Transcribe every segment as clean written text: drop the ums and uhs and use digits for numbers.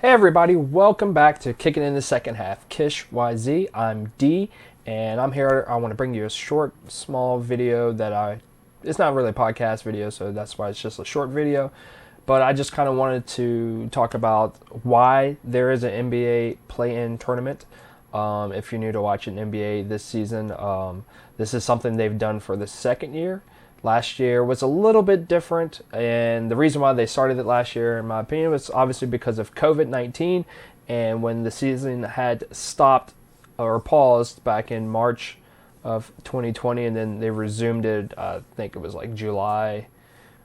Hey everybody, welcome back to Kicking in the Second Half. KISH YZ, I'm D, and I'm here. I want to bring you a short, small video it's not really a podcast video, so that's why it's just a short video. But I just kind of wanted to talk about why there is an NBA play-in tournament. If you're new to watching NBA this season, this is something they've done for the second year. Last year was a little bit different, and the reason why they started it last year, in my opinion, was obviously because of COVID-19, and when the season had stopped or paused back in March of 2020, and then they resumed it, I think it was like July,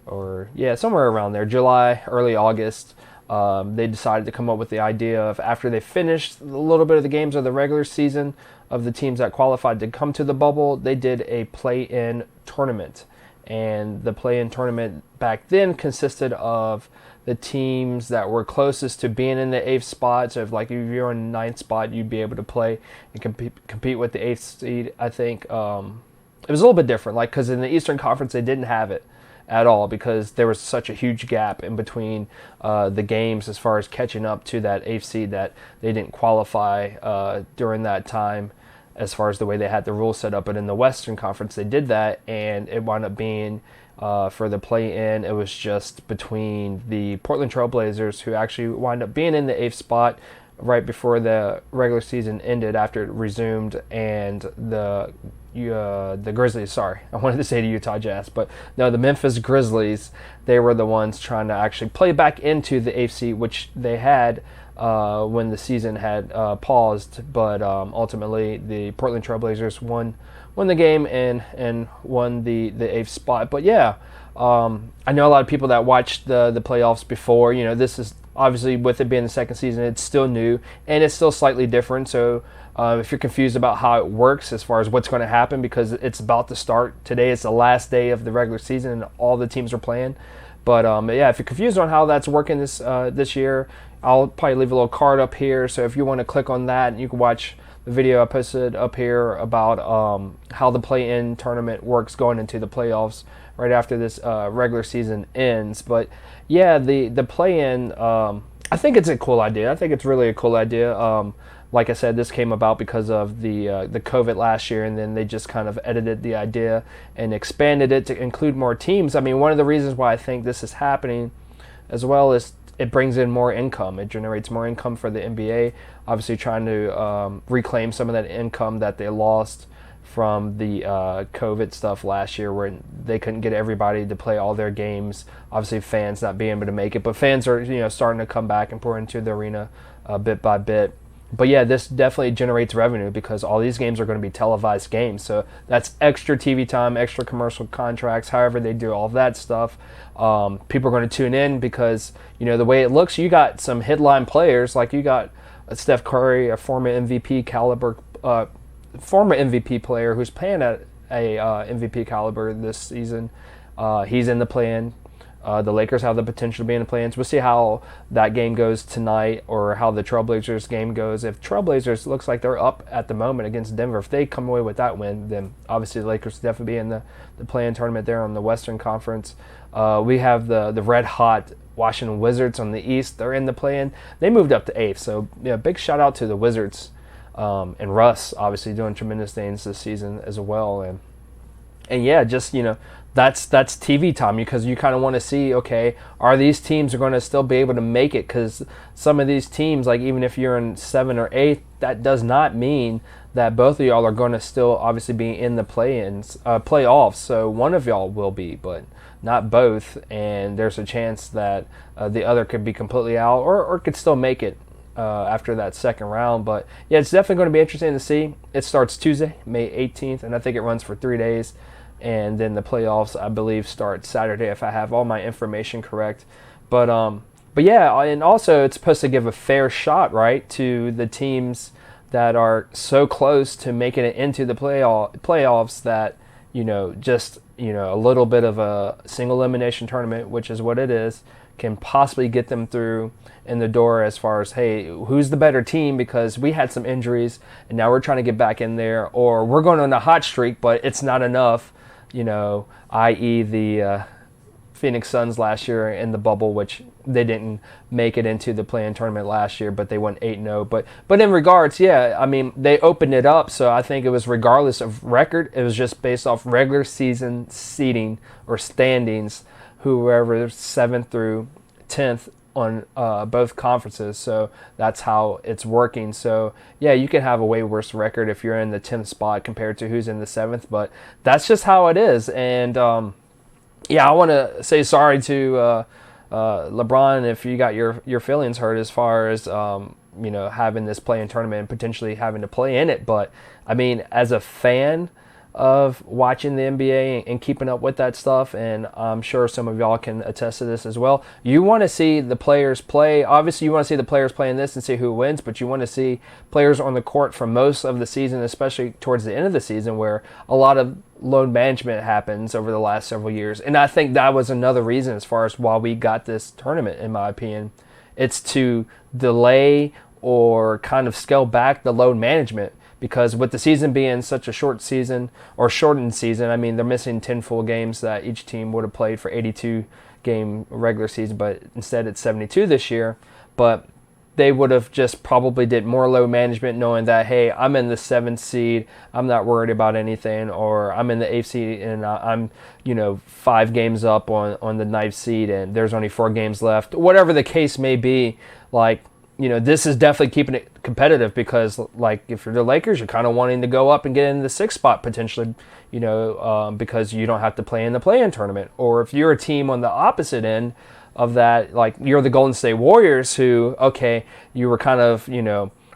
or yeah, somewhere around there, July, early August. They decided to come up with the idea of, after they finished a little bit of the games of the regular season of the teams that qualified to come to the bubble, they did a play-in tournament. And the play-in tournament back then consisted of the teams that were closest to being in the eighth spot. So if you're in the ninth spot, you'd be able to play and compete with the eighth seed. I think it was a little bit different, because in the Eastern Conference they didn't have it at all because there was such a huge gap in between the games as far as catching up to that eighth seed that they didn't qualify during that time, as far as the way they had the rules set up. But in the Western Conference, they did that, and it wound up being, for the play-in, it was just between the Portland Trail Blazers, who actually wound up being in the eighth spot right before the regular season ended after it resumed, and the Grizzlies, sorry, I wanted to say the Utah Jazz, but no, the Memphis Grizzlies. They were the ones trying to actually play back into the eighth seed, which they had when the season had paused, but ultimately the Portland Trail Blazers won the game and won the eighth spot. But yeah, I know a lot of people that watched the playoffs before. This is obviously, with it being the second season, it's still new and it's still slightly different. So if you're confused about how it works as far as what's going to happen, because it's about to start today, it's the last day of the regular season and all the teams are playing. But yeah, if you're confused on how that's working this year, I'll probably leave a little card up here. So if you want to click on that, you can watch the video I posted up here about how the play-in tournament works going into the playoffs right after this regular season ends. But yeah, the play-in, I think it's a cool idea. I think it's really a cool idea. Like I said, this came about because of the COVID last year, and then they just kind of edited the idea and expanded it to include more teams. I mean, one of the reasons why I think this is happening as well is it brings in more income. It generates more income for the NBA, obviously trying to reclaim some of that income that they lost from the COVID stuff last year, where they couldn't get everybody to play all their games. Obviously, fans not being able to make it, but fans are starting to come back and pour into the arena bit by bit. But yeah, this definitely generates revenue because all these games are going to be televised games. So that's extra TV time, extra commercial contracts, however they do all of that stuff. People are going to tune in because, the way it looks, you got some headline players. Like you got Steph Curry, a former MVP player who's playing at a MVP caliber this season. He's in the play-in. The Lakers have the potential to be in the play-ins. We'll see how that game goes tonight, or how the Trailblazers game goes. If Trailblazers looks like they're up at the moment against Denver, if they come away with that win, then obviously the Lakers will definitely be in the play-in tournament there on the Western Conference. We have the red-hot Washington Wizards on the East. They're in the play-in. They moved up to 8th, so yeah, big shout-out to the Wizards. And Russ, obviously, doing tremendous things this season as well. And yeah, just, that's TV time, because you kind of want to see, okay, are these teams are going to still be able to make it? Because some of these teams, like even if you're in 7th or 8th, that does not mean that both of y'all are going to still obviously be in the playoffs. So one of y'all will be, but not both. And there's a chance that the other could be completely out, or could still make it after that second round. But yeah, it's definitely going to be interesting to see. It starts Tuesday, May 18th, and I think it runs for 3 days. And then the playoffs, I believe, start Saturday, if I have all my information correct. But yeah, and also it's supposed to give a fair shot, right, to the teams that are so close to making it into the playoffs that, just, a little bit of a single elimination tournament, which is what it is, can possibly get them through in the door as far as, hey, who's the better team, because we had some injuries and now we're trying to get back in there, or we're going on a hot streak, but it's not enough. i.e. the Phoenix Suns last year in the bubble, which they didn't make it into the play-in tournament last year, but they went 8-0. But in regards, yeah, I mean, they opened it up, so I think it was regardless of record. It was just based off regular season seeding or standings, whoever 7th through 10th on both conferences. So that's how it's working. So yeah, you can have a way worse record if you're in the 10th spot compared to who's in the 7th, but that's just how it is. And yeah, I want to say sorry to LeBron if you got your feelings hurt as far as having this play-in tournament and potentially having to play in it. But I mean, as a fan of watching the NBA and keeping up with that stuff, and I'm sure some of y'all can attest to this as well, you want to see the players play. Obviously, you want to see the players play in this and see who wins, but you want to see players on the court for most of the season, especially towards the end of the season, where a lot of load management happens over the last several years. And I think that was another reason as far as why we got this tournament, in my opinion. It's to delay or kind of scale back the load management, because with the season being such a short season or shortened season, I mean, they're missing 10 full games that each team would have played for 82 game regular season, but instead it's 72 this year. But they would have just probably did more load management, knowing that, hey, I'm in the 7th seed, I'm not worried about anything, or I'm in the 8th seed and I'm 5 games up on the 9th seed and there's only 4 games left. Whatever the case may be, like, this is definitely keeping it competitive, because, like, if you're the Lakers, you're kind of wanting to go up and get in the 6th spot potentially, because you don't have to play in the play-in tournament. Or if you're a team on the opposite end of that, like you're the Golden State Warriors, who, okay, you were kind of,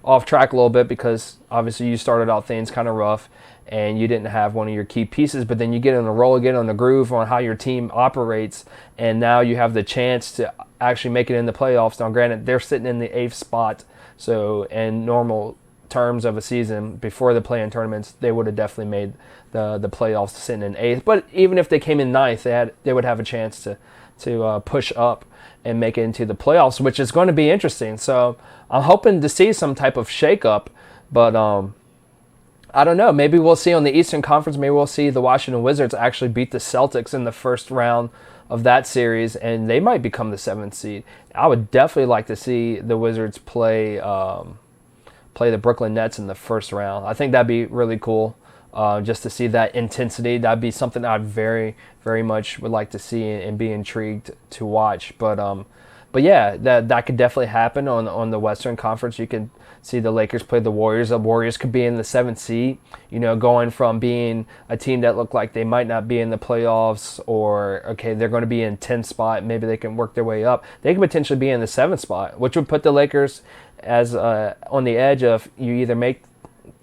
off track a little bit because obviously you started out things kind of rough and you didn't have one of your key pieces, but then you get on the roll, get on the groove on how your team operates, and now you have the chance to actually make it in the playoffs. Now, granted, they're sitting in the 8th spot, so in normal terms of a season before the play-in tournaments, they would have definitely made the playoffs sitting in 8th. But even if they came in 9th, they would have a chance to push up and make it into the playoffs, which is going to be interesting. So I'm hoping to see some type of shakeup, but I don't know. Maybe we'll see on the Eastern Conference. Maybe we'll see the Washington Wizards actually beat the Celtics in the first round of that series, and they might become the 7th seed. I would definitely like to see the Wizards play the Brooklyn Nets in the first round. I think that'd be really cool, just to see that intensity. That'd be something I very, very much would like to see and be intrigued to watch. But yeah, that could definitely happen on the Western Conference. You could see the Lakers play the Warriors. The Warriors could be in the 7th seed, going from being a team that looked like they might not be in the playoffs, or, okay, they're going to be in 10th spot. Maybe they can work their way up. They could potentially be in the 7th spot, which would put the Lakers as on the edge of, you either make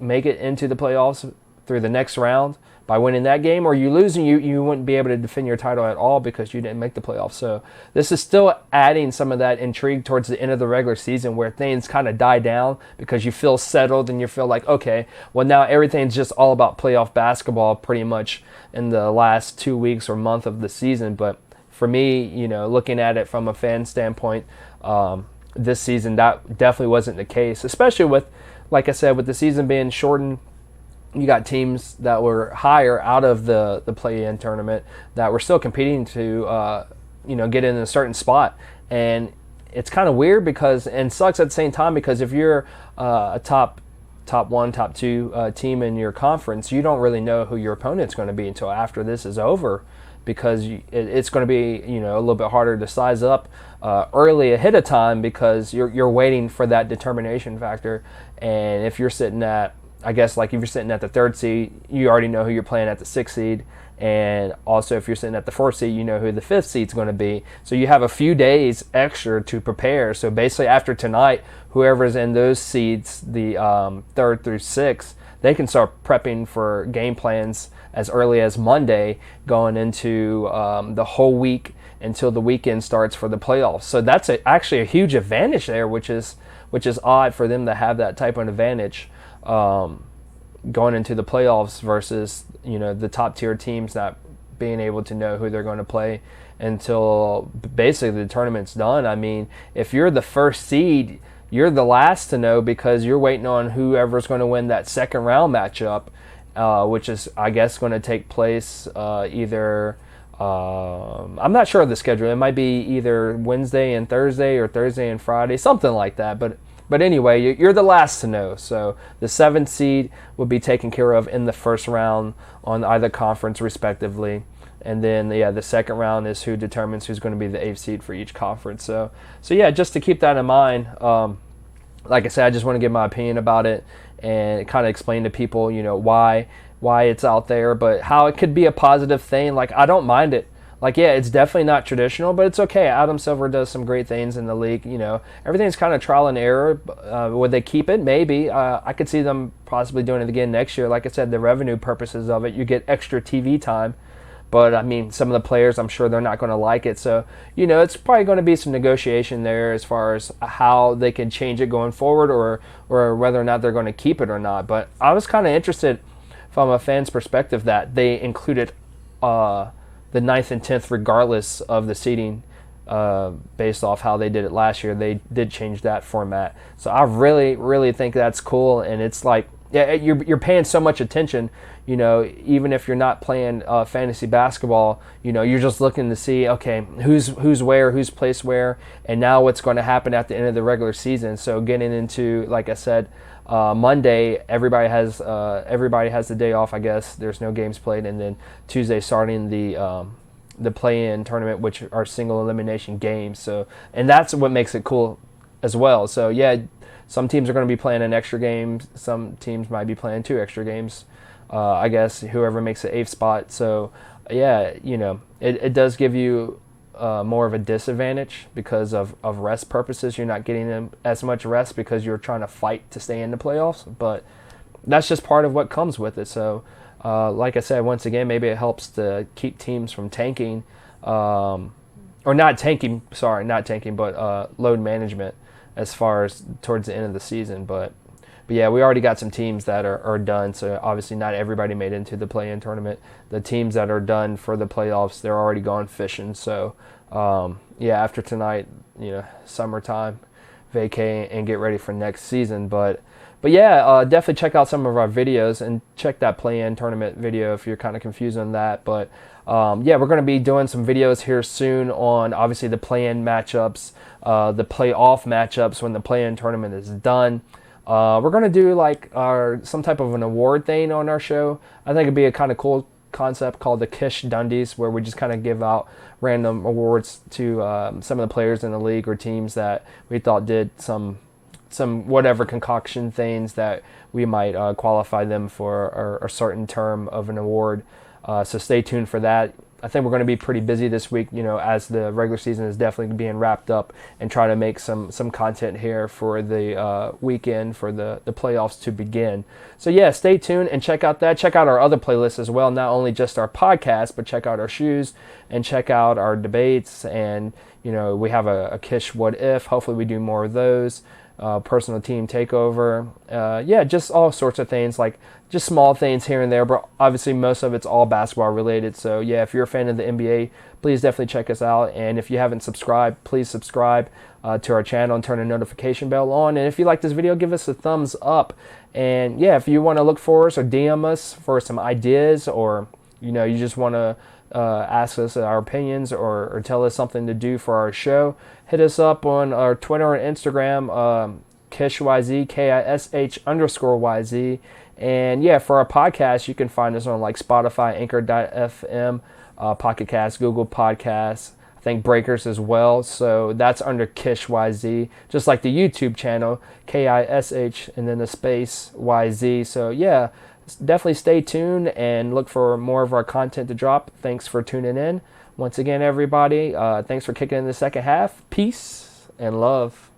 it into the playoffs through the next round by winning that game, or you lose and you wouldn't be able to defend your title at all because you didn't make the playoffs. So this is still adding some of that intrigue towards the end of the regular season, where things kind of die down because you feel settled and you feel like, okay, well, now everything's just all about playoff basketball pretty much in the last 2 weeks or month of the season. But for me, looking at it from a fan standpoint, this season, that definitely wasn't the case, especially with, like I said, with the season being shortened. You got teams that were higher out of the play-in tournament that were still competing to get in a certain spot, and it's kind of weird and sucks at the same time, because if you're a top 1, top 2 team in your conference, you don't really know who your opponent's going to be until after this is over, because it's going to be a little bit harder to size up early ahead of time, because you're waiting for that determination factor. And if you're sitting at, I guess, like if you're sitting at the 3rd seed, you already know who you're playing at the 6th seed. And also if you're sitting at the 4th seed, you know who the 5th seed's going to be. So you have a few days extra to prepare. So basically after tonight, whoever's in those seeds, the 3rd through 6th, they can start prepping for game plans as early as Monday, going into the whole week until the weekend starts for the playoffs. So that's actually a huge advantage there, which is odd for them to have that type of advantage going into the playoffs versus the top tier teams not being able to know who they're going to play until basically the tournament's done. I mean, if you're the 1st seed, you're the last to know, because you're waiting on whoever's going to win that second round matchup, which is, I guess, going to take place either I'm not sure of the schedule. It might be either Wednesday and Thursday or Thursday and Friday, something like that. But anyway, you're the last to know. So the 7th seed will be taken care of in the first round on either conference, respectively. And then, yeah, the second round is who determines who's going to be the 8th seed for each conference. So yeah, just to keep that in mind, like I said, I just want to give my opinion about it and kind of explain to people, why it's out there, but how it could be a positive thing. Like, I don't mind it. Like, yeah, it's definitely not traditional, but it's okay. Adam Silver does some great things in the league. Everything's kind of trial and error. Would they keep it? Maybe. I could see them possibly doing it again next year. Like I said, the revenue purposes of it, you get extra TV time. But, I mean, some of the players, I'm sure they're not going to like it. So, it's probably going to be some negotiation there as far as how they can change it going forward or whether or not they're going to keep it or not. But I was kind of interested from a fan's perspective that they included the 9th and 10th regardless of the seeding based off how they did it last year. They did change that format. So I really, really think that's cool. And it's like, yeah, you're paying so much attention, even if you're not playing fantasy basketball, you're just looking to see, okay, who's where, who's placed where, and now what's going to happen at the end of the regular season. So getting into, like I said, Monday, everybody has the day off, I guess. There's no games played, and then Tuesday starting the play-in tournament, which are single elimination games. So, and that's what makes it cool as well. So yeah, some teams are going to be playing an extra game. Some teams might be playing 2 extra games. I guess whoever makes the 8th spot. So yeah, it does give you more of a disadvantage because of rest purposes. You're not getting them as much rest because you're trying to fight to stay in the playoffs. But that's just part of what comes with it. So like I said, once again, maybe it helps to keep teams from tanking, or not tanking, but load management as far as towards the end of the season. But yeah, we already got some teams that are done, so obviously not everybody made it into the play-in tournament. The teams that are done for the playoffs, they're already gone fishing. So yeah, after tonight, summertime, vacay and get ready for next season. But yeah, definitely check out some of our videos and check that play-in tournament video if you're kind of confused on that. But yeah, we're going to be doing some videos here soon on obviously the play-in matchups, the playoff matchups when the play-in tournament is done. We're going to do like some type of an award thing on our show. I think it'd be a kind of cool concept called the KISH Dundies, where we just kind of give out random awards to some of the players in the league or teams that we thought did some whatever concoction things that we might qualify them for a certain term of an award. So stay tuned for that. I think we're going to be pretty busy this week, as the regular season is definitely being wrapped up, and try to make some content here for the weekend for the playoffs to begin. So yeah, stay tuned and check out that. Check out our other playlists as well, not only just our podcast, but check out our shoes and check out our debates. And, we have a KISH What If. Hopefully we do more of those. Personal team takeover. Yeah, just all sorts of things, like just small things here and there, but obviously most of it's all basketball related. So yeah, if you're a fan of the NBA, please definitely check us out. And if you haven't subscribed, please subscribe to our channel and turn the notification bell on. And if you like this video, give us a thumbs up. And yeah, if you want to look for us or DM us for some ideas, or you just want to ask us our opinions or tell us something to do for our show, hit us up on our Twitter and Instagram, KISHYZ, KISH_YZ. And yeah, for our podcast, you can find us on like Spotify, Anchor.fm, Pocketcast, Google Podcasts, I think Breakers as well. So that's under KISHYZ, just like the YouTube channel, KISH and then the space YZ. So yeah, definitely stay tuned and look for more of our content to drop. Thanks for tuning in. Once again, everybody, thanks for kicking in the second half. Peace and love.